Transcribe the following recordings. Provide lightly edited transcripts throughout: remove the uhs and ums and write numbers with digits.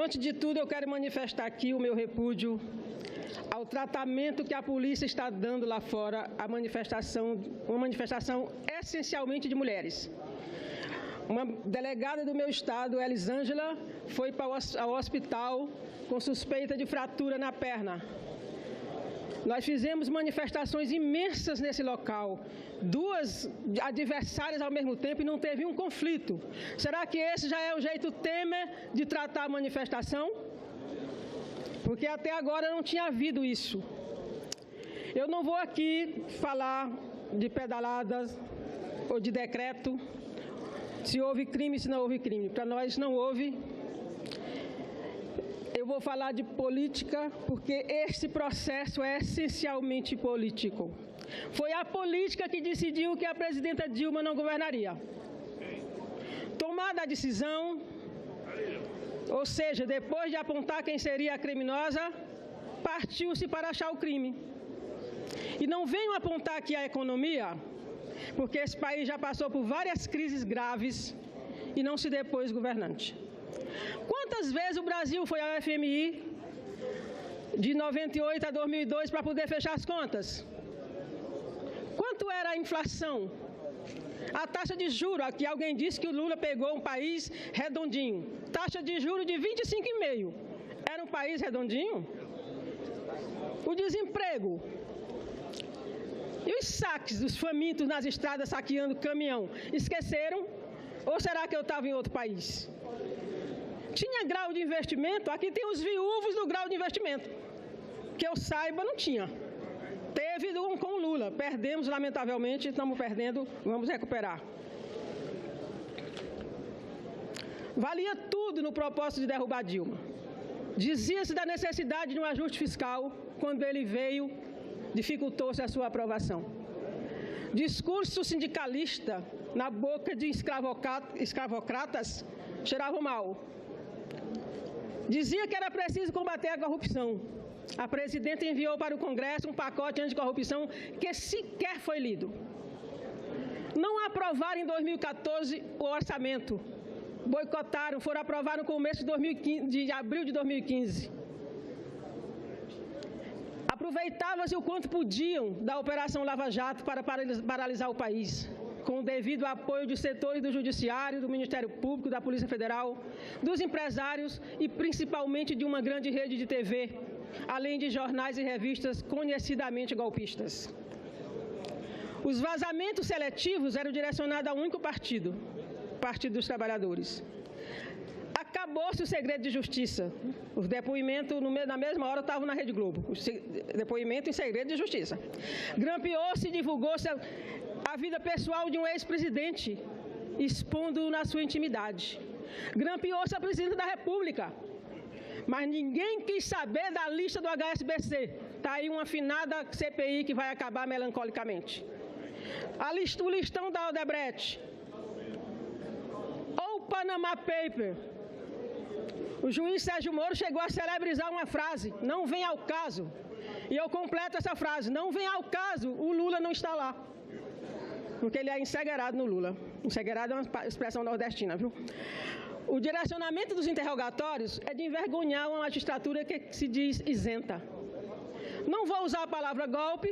Antes de tudo, eu quero manifestar aqui o meu repúdio ao tratamento que a polícia está dando lá fora, uma manifestação essencialmente de mulheres. Uma delegada do meu estado, Elisângela, foi ao hospital com suspeita de fratura na perna. Nós fizemos manifestações imensas nesse local, duas adversárias ao mesmo tempo e não teve um conflito. Será que esse já é o jeito Temer de tratar a manifestação? Porque até agora não tinha havido isso. Eu não vou aqui falar de pedaladas ou de decreto, se houve crime, se não houve crime. Para nós não houve. Eu vou falar de política, porque esse processo é essencialmente político. Foi a política que decidiu que a presidenta Dilma não governaria. Tomada a decisão, ou seja, depois de apontar quem seria a criminosa, partiu-se para achar o crime. E não venham apontar aqui a economia, porque esse país já passou por várias crises graves e não se depôs governante. Quantas vezes o Brasil foi ao FMI de 98 a 2002 para poder fechar as contas? Quanto era a inflação? A taxa de juros, aqui alguém disse que o Lula pegou um país redondinho. Taxa de juros de 25,5. Era um país redondinho? O desemprego. E os saques dos famintos nas estradas saqueando caminhão? Esqueceram? Ou será que eu estava em outro país? Tinha grau de investimento? Aqui tem os viúvos do grau de investimento. Que eu saiba, não tinha. Teve com o Lula. Perdemos, lamentavelmente, estamos perdendo, vamos recuperar. Valia tudo no propósito de derrubar Dilma. Dizia-se da necessidade de um ajuste fiscal. Quando ele veio, dificultou-se a sua aprovação. Discurso sindicalista na boca de escravocratas cheirava mal. Dizia que era preciso combater a corrupção. A presidenta enviou para o Congresso um pacote anticorrupção que sequer foi lido. Não aprovaram em 2014 o orçamento. Boicotaram, foram aprovar no começo de abril de 2015. Aproveitavam-se o quanto podiam da Operação Lava Jato para paralisar o país, com o devido apoio de setores do Judiciário, do Ministério Público, da Polícia Federal, dos empresários e principalmente de uma grande rede de TV, além de jornais e revistas conhecidamente golpistas. Os vazamentos seletivos eram direcionados a um único partido, o Partido dos Trabalhadores. Acabou-se o segredo de justiça. Os depoimentos, na mesma hora, estavam na Rede Globo. Depoimento em segredo de justiça. Grampeou-se e divulgou-se a vida pessoal de um ex-presidente, expondo-o na sua intimidade. Grampeou-se a presidenta da República. Mas ninguém quis saber da lista do HSBC. Está aí uma afinada CPI que vai acabar melancolicamente. O listão da Odebrecht. Ou o Panama Paper. O juiz Sérgio Moro chegou a celebrizar uma frase, não vem ao caso. E eu completo essa frase, não vem ao caso, o Lula não está lá. Porque ele é encegueirado no Lula. Encegueirado é uma expressão nordestina, viu? O direcionamento dos interrogatórios é de envergonhar uma magistratura que se diz isenta. Não vou usar a palavra golpe,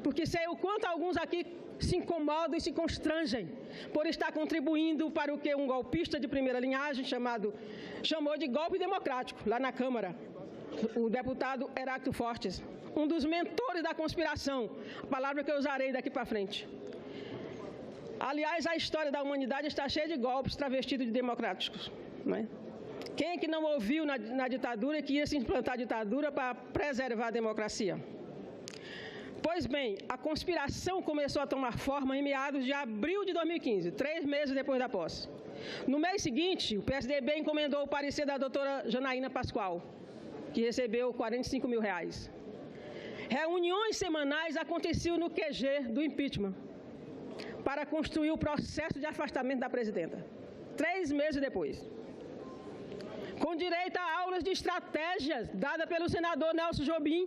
porque sei o quanto alguns aqui se incomodam e se constrangem por estar contribuindo para o que um golpista de primeira linhagem chamou de golpe democrático, lá na Câmara, o deputado Heráclito Fortes, um dos mentores da conspiração, a palavra que eu usarei daqui para frente. Aliás, a história da humanidade está cheia de golpes travestidos de democráticos, não é? Quem é que não ouviu na ditadura que ia se implantar a ditadura para preservar a democracia? Pois bem, a conspiração começou a tomar forma em meados de abril de 2015, 3 meses depois da posse. No mês seguinte, o PSDB encomendou o parecer da doutora Janaína Pascoal, que recebeu R$45 mil. Reuniões semanais aconteciam no QG do impeachment, para construir o processo de afastamento da presidenta, 3 meses depois. Com direito a aulas de estratégias dadas pelo senador Nelson Jobim,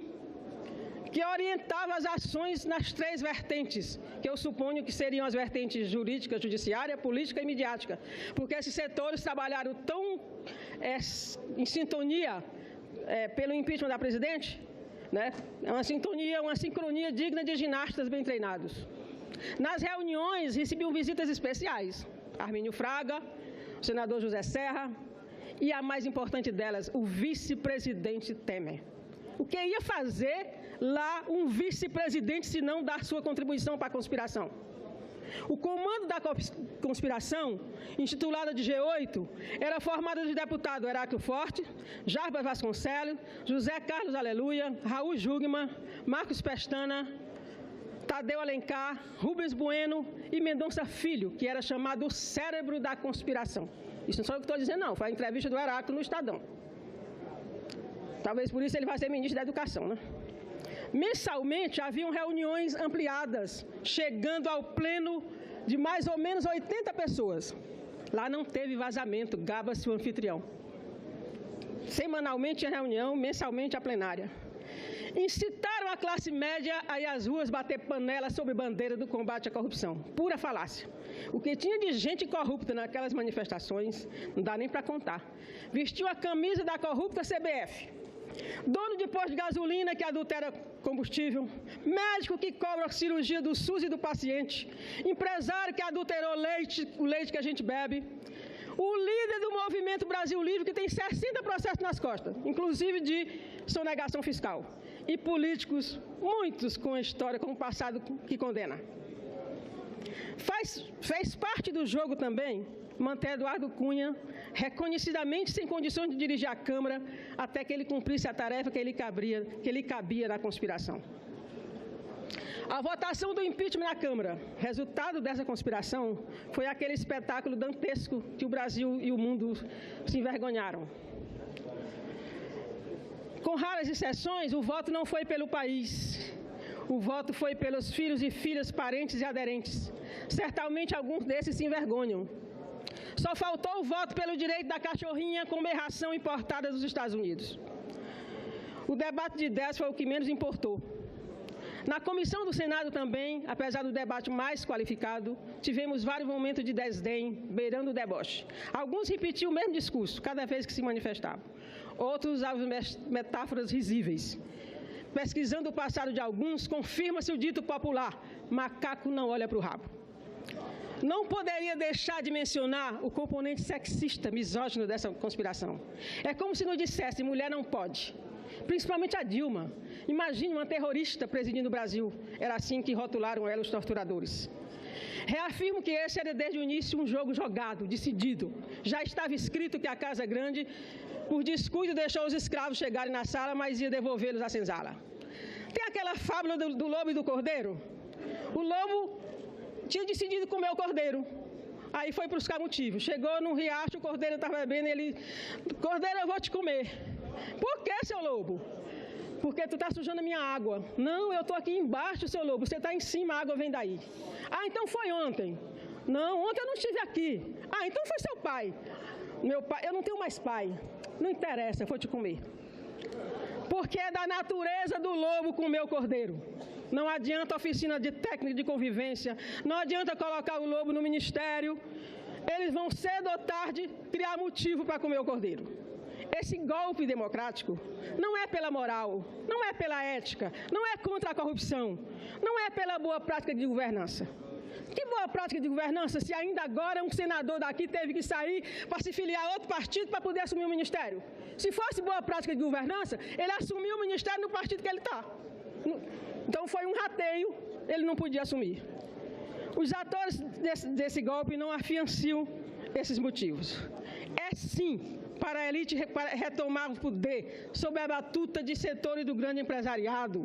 que orientava as ações nas 3 vertentes, que eu suponho que seriam as vertentes jurídica, judiciária, política e midiática, porque esses setores trabalharam tão em sintonia pelo impeachment da presidente, né? É uma sintonia, uma sincronia digna de ginastas bem treinados. Nas reuniões, recebiam visitas especiais. Armínio Fraga, o senador José Serra e a mais importante delas, o vice-presidente Temer. O que ia fazer lá um vice-presidente se não dar sua contribuição para a conspiração? O comando da conspiração, intitulada de G8, era formado de deputados Heráclio Forte, Jarbas Vasconcelos, José Carlos Aleluia, Raul Jugman, Marcos Pestana, Tadeu Alencar, Rubens Bueno e Mendonça Filho, que era chamado o cérebro da conspiração. Isso não sou eu que estou dizendo, não. Foi a entrevista do Heráclio no Estadão. Talvez por isso ele vai ser ministro da Educação, né? Mensalmente, haviam reuniões ampliadas, chegando ao pleno de mais ou menos 80 pessoas. Lá não teve vazamento, gaba-se o anfitrião. Semanalmente a reunião, mensalmente a plenária. Incitaram a classe média a ir às ruas bater panela sob bandeira do combate à corrupção. Pura falácia. O que tinha de gente corrupta naquelas manifestações, não dá nem para contar. Vestiu a camisa da corrupta CBF. Dono de posto de gasolina que adultera combustível, médico que cobra a cirurgia do SUS e do paciente, empresário que adulterou o leite que a gente bebe, o líder do Movimento Brasil Livre que tem 60 processos nas costas, inclusive de sonegação fiscal, e políticos, muitos com a história, com o passado que condena. Fez parte do jogo também manter Eduardo Cunha reconhecidamente sem condições de dirigir a Câmara até que ele cumprisse a tarefa que lhe cabia na conspiração. A votação do impeachment na Câmara, resultado dessa conspiração, foi aquele espetáculo dantesco que o Brasil e o mundo se envergonharam. Com raras exceções, o voto não foi pelo país. O voto foi pelos filhos e filhas, parentes e aderentes. Certamente alguns desses se envergonham. Só faltou o voto pelo direito da cachorrinha com berração importada dos Estados Unidos. O debate de ideias foi o que menos importou. Na comissão do Senado também, apesar do debate mais qualificado, tivemos vários momentos de desdém, beirando o deboche. Alguns repetiam o mesmo discurso, cada vez que se manifestavam. Outros usavam metáforas risíveis. Pesquisando o passado de alguns, confirma-se o dito popular: macaco não olha para o rabo. Não poderia deixar de mencionar o componente sexista, misógino dessa conspiração. É como se não dissesse, mulher não pode. Principalmente a Dilma. Imagine uma terrorista presidindo o Brasil. Era assim que rotularam ela os torturadores. Reafirmo que esse era desde o início um jogo jogado, decidido. Já estava escrito que a Casa Grande, por descuido, deixou os escravos chegarem na sala, mas ia devolvê-los à senzala. Tem aquela fábula do lobo e do cordeiro? O lobo tinha decidido comer o cordeiro. Aí foi buscar motivo. Chegou no riacho, o cordeiro estava bebendo e ele... Cordeiro, eu vou te comer. Por que, seu lobo? Porque tu está sujando a minha água. Não, eu estou aqui embaixo, seu lobo. Você está em cima, a água vem daí. Ah, então foi ontem. Não, ontem eu não estive aqui. Ah, então foi seu pai. Meu pai, eu não tenho mais pai. Não interessa, eu vou te comer. Porque é da natureza do lobo comer o cordeiro. Não adianta oficina de técnica de convivência, não adianta colocar o lobo no ministério. Eles vão cedo ou tarde criar motivo para comer o cordeiro. Esse golpe democrático não é pela moral, não é pela ética, não é contra a corrupção, não é pela boa prática de governança. Que boa prática de governança se ainda agora um senador daqui teve que sair para se filiar a outro partido para poder assumir o ministério? Se fosse boa prática de governança, ele assumiu o ministério no partido que ele está. Então foi um rateio, ele não podia assumir. Os atores desse golpe não afianciam esses motivos. É sim para a elite retomar o poder sob a batuta de setores do grande empresariado,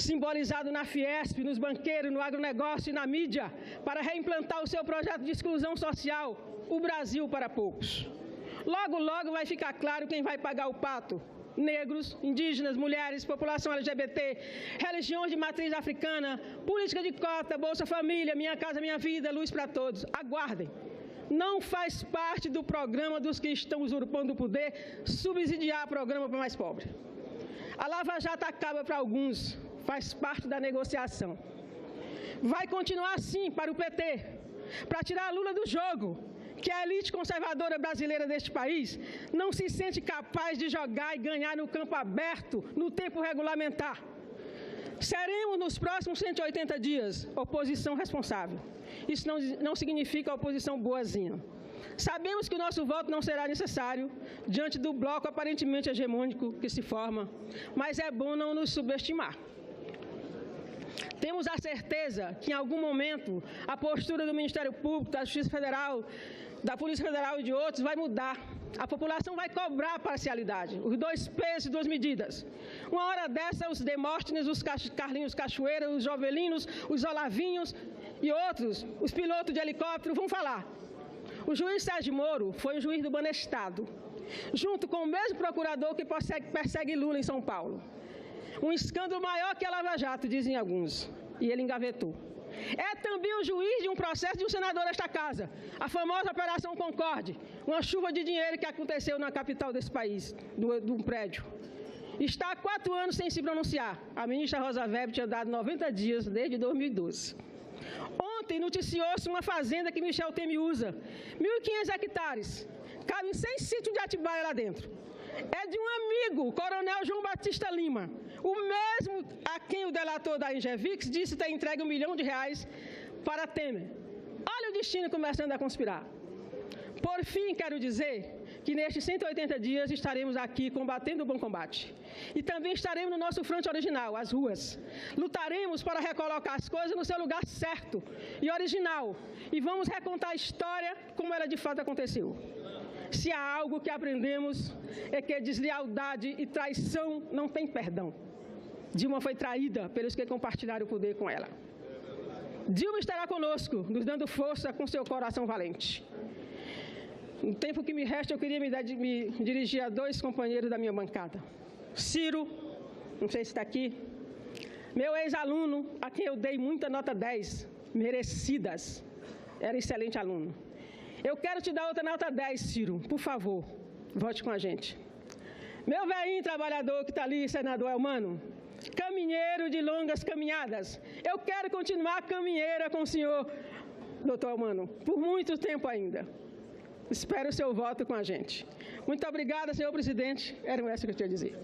simbolizado na Fiesp, nos banqueiros, no agronegócio e na mídia, para reimplantar o seu projeto de exclusão social, o Brasil para poucos. Logo, logo vai ficar claro quem vai pagar o pato. Negros, indígenas, mulheres, população LGBT, religiões de matriz africana, política de cota, Bolsa Família, Minha Casa Minha Vida, Luz para Todos. Aguardem. Não faz parte do programa dos que estão usurpando o poder subsidiar o programa para mais pobre. A Lava Jato acaba para alguns, faz parte da negociação. Vai continuar assim para o PT, para tirar Lula do jogo, que a elite conservadora brasileira deste país não se sente capaz de jogar e ganhar no campo aberto, no tempo regulamentar. Seremos, nos próximos 180 dias, oposição responsável. Isso não significa oposição boazinha. Sabemos que o nosso voto não será necessário diante do bloco aparentemente hegemônico que se forma, mas é bom não nos subestimar. Temos a certeza que, em algum momento, a postura do Ministério Público, da Justiça Federal, da Polícia Federal e de outros vai mudar. A população vai cobrar a parcialidade, os 2 pesos e 2 medidas. Uma hora dessa, os Demóstenes, os Carlinhos Cachoeira, os Jovelinos, os Olavinhos e outros, os pilotos de helicóptero, vão falar. O juiz Sérgio Moro foi um juiz do Banestado, junto com o mesmo procurador que persegue Lula em São Paulo. Um escândalo maior que a Lava Jato, dizem alguns, e ele engavetou. É também o juiz de um processo de um senador desta casa, a famosa Operação Concorde, uma chuva de dinheiro que aconteceu na capital desse país, de um prédio. Está há 4 anos sem se pronunciar. A ministra Rosa Weber tinha dado 90 dias desde 2012. Ontem noticiou-se uma fazenda que Michel Temer usa, 1.500 hectares, cabem 100 sítios de Atibaia lá dentro. É de um amigo, Coronel João Batista Lima, o mesmo a quem o delator da Ingevix disse ter entregue R$1 milhão para Temer. Olha o destino começando a conspirar. Por fim, quero dizer que nestes 180 dias estaremos aqui combatendo o bom combate. E também estaremos no nosso fronte original, as ruas. Lutaremos para recolocar as coisas no seu lugar certo e original. E vamos recontar a história como ela de fato aconteceu. Se há algo que aprendemos é que deslealdade e traição não tem perdão. Dilma foi traída pelos que compartilharam o poder com ela. Dilma estará conosco, nos dando força com seu coração valente. No tempo que me resta, eu queria me dirigir a 2 companheiros da minha bancada. Ciro, não sei se está aqui, meu ex-aluno, a quem eu dei muita nota 10, merecidas, era excelente aluno. Eu quero te dar outra nota 10, Ciro, por favor, vote com a gente. Meu velhinho trabalhador que está ali, senador Elmano, caminheiro de longas caminhadas, eu quero continuar caminheira com o senhor, doutor Elmano, por muito tempo ainda. Espero o seu voto com a gente. Muito obrigada, senhor presidente. Era isso que eu tinha a dizer.